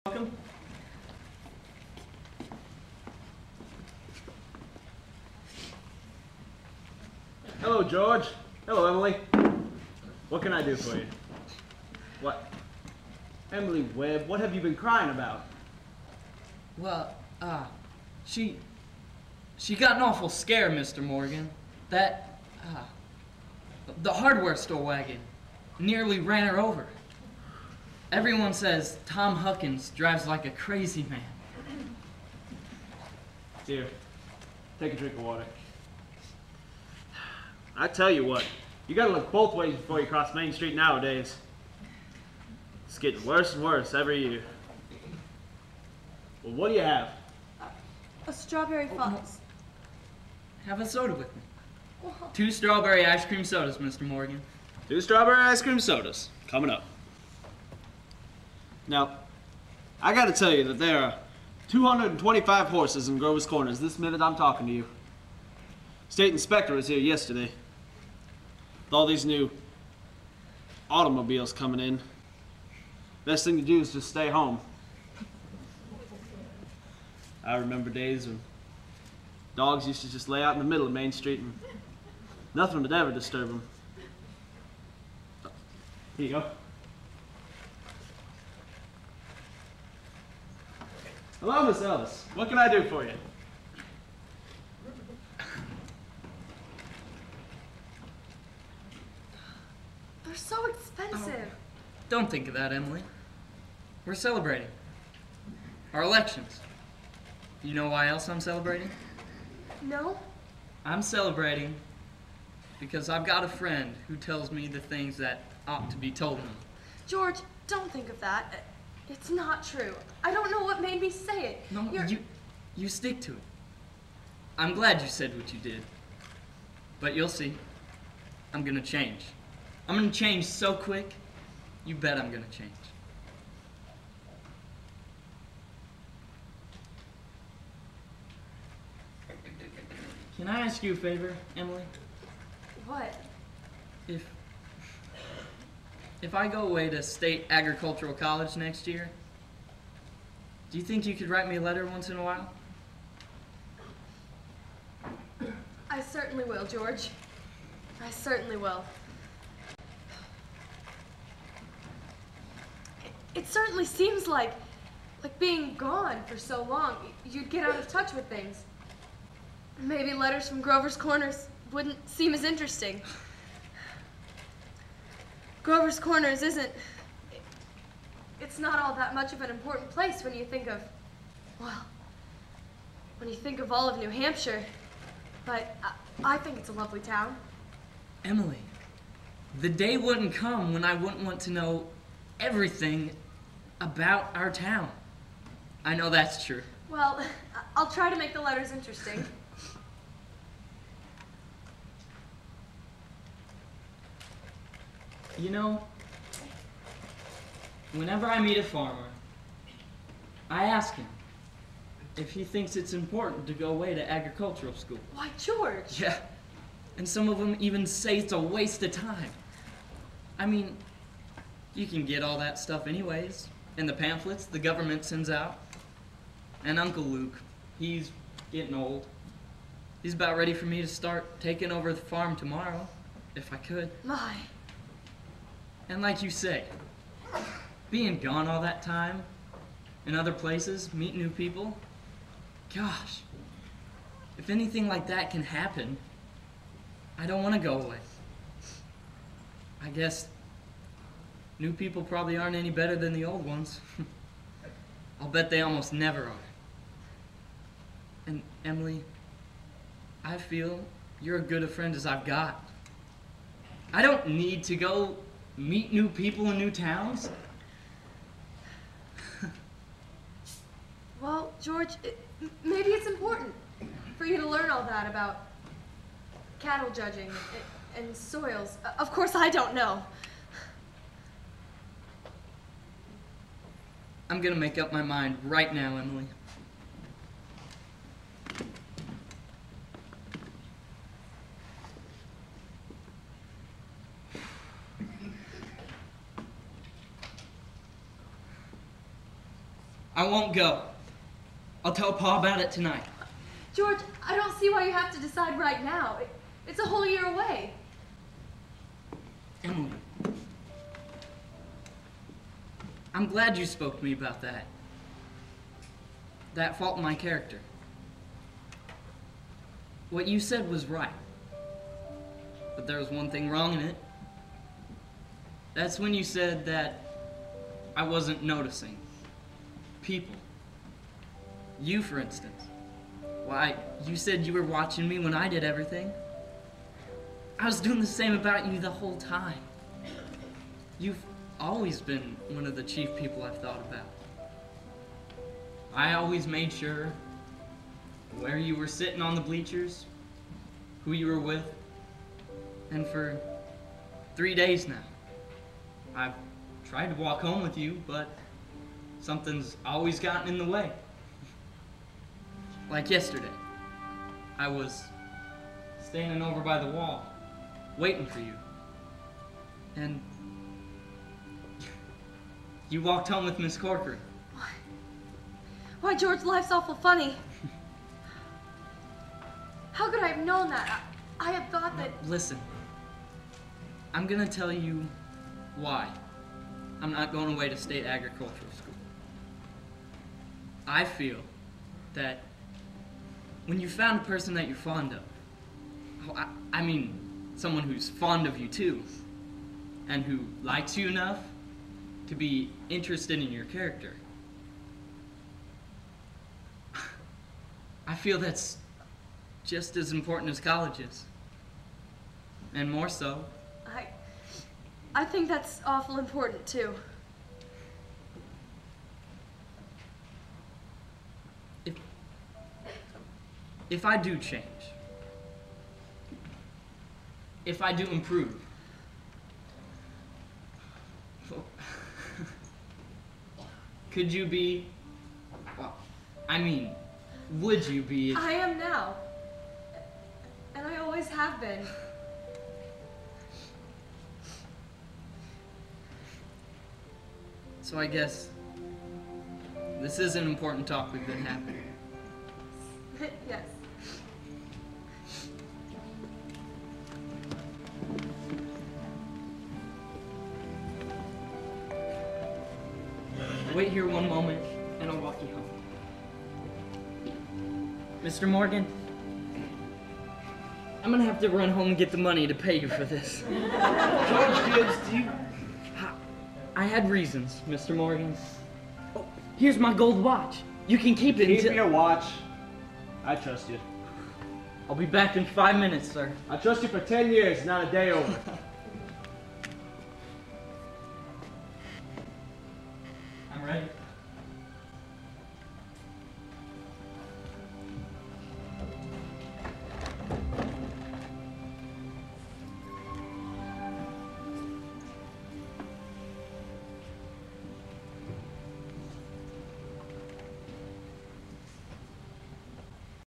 Welcome. Hello, George. Hello, Emily. What can I do for you? What? Emily Webb, what have you been crying about? Well, she got an awful scare, Mr. Morgan. The hardware store wagon nearly ran her over. Everyone says Tom Huckins drives like a crazy man. Here, take a drink of water. I tell you what, you gotta look both ways before you cross Main Street nowadays. It's getting worse and worse every year. Well, what do you have? A strawberry fuzz. Have a soda with me. 2 strawberry ice cream sodas, Mr. Morgan. 2 strawberry ice cream sodas. Coming up. Now, I gotta tell you that there are 225 horses in Grover's Corners this minute I'm talking to you. State inspector was here yesterday. With all these new automobiles coming in, best thing to do is just stay home. I remember days when dogs used to just lay out in the middle of Main Street and nothing would ever disturb them. Here you go. Hello, Miss Ellis. What can I do for you? They're so expensive. Don't think of that, Emily. We're celebrating our elections. You know why else I'm celebrating? No? I'm celebrating because I've got a friend who tells me the things that ought to be told me. George, don't think of that. It's not true. I don't know what made me say it. No, you stick to it. I'm glad you said what you did. But you'll see. I'm gonna change. I'm gonna change so quick, you bet I'm gonna change. Can I ask you a favor, Emily? What? If I go away to State Agricultural College next year, do you think you could write me a letter once in a while? I certainly will, George. I certainly will. It certainly seems like being gone for so long, you'd get out of touch with things. Maybe letters from Grover's Corners wouldn't seem as interesting. Grover's Corners it's not all that much of an important place when you think of, well, when you think of all of New Hampshire. But I think it's a lovely town. Emily, the day wouldn't come when I wouldn't want to know everything about our town. I know that's true. Well, I'll try to make the letters interesting. You know, whenever I meet a farmer, I ask him if he thinks it's important to go away to agricultural school. Why, George? Yeah, and some of them even say it's a waste of time. I mean, you can get all that stuff anyways in the pamphlets the government sends out. And Uncle Luke, he's getting old. He's about ready for me to start taking over the farm tomorrow, if I could. My. And like you say, being gone all that time, in other places, meet new people, gosh, if anything like that can happen, I don't want to go away. I guess new people probably aren't any better than the old ones. I'll bet they almost never are. And Emily, I feel you're as good a friend as I've got. I don't need to go meet new people in new towns. Well, George, maybe it's important for you to learn all that about cattle judging and soils. Of course, I don't know. I'm gonna make up my mind right now, Emily. I won't go. I'll tell Pa about it tonight. George, I don't see why you have to decide right now. It's a whole year away. Emily, I'm glad you spoke to me about that. That fault in my character. What you said was right. But there was one thing wrong in it. That's when you said that I wasn't noticing people. You, for instance. Why, you said you were watching me when I did everything. I was doing the same about you the whole time. You've always been one of the chief people I've thought about. I always made sure where you were sitting on the bleachers, who you were with, and for 3 days now, I've tried to walk home with you, but something's always gotten in the way. Like yesterday, I was standing over by the wall, waiting for you, and you walked home with Miss Corcoran. Why, George, life's awful funny. How could I have known that? I had thought that... Listen, I'm gonna tell you why I'm not going away to state agricultural school. I feel that when you found a person that you're fond of, I mean someone who's fond of you too, and who likes you enough to be interested in your character, I feel that's just as important as college is. And more so. I think that's awful important too. If I do change, if I do improve, could you be, well, I mean, would you be? I am now. And I always have been. So I guess this is an important talk we've been having. Yes. Wait here one moment, and I'll walk you home. Mr. Morgan, I'm gonna have to run home and get the money to pay you for this. George Gibbs, do you... I had reasons, Mr. Morgan. Oh, here's my gold watch. You can keep it Keep until... your watch. I trust you. I'll be back in 5 minutes, sir. I trust you for 10 years, not a day over. I'm ready.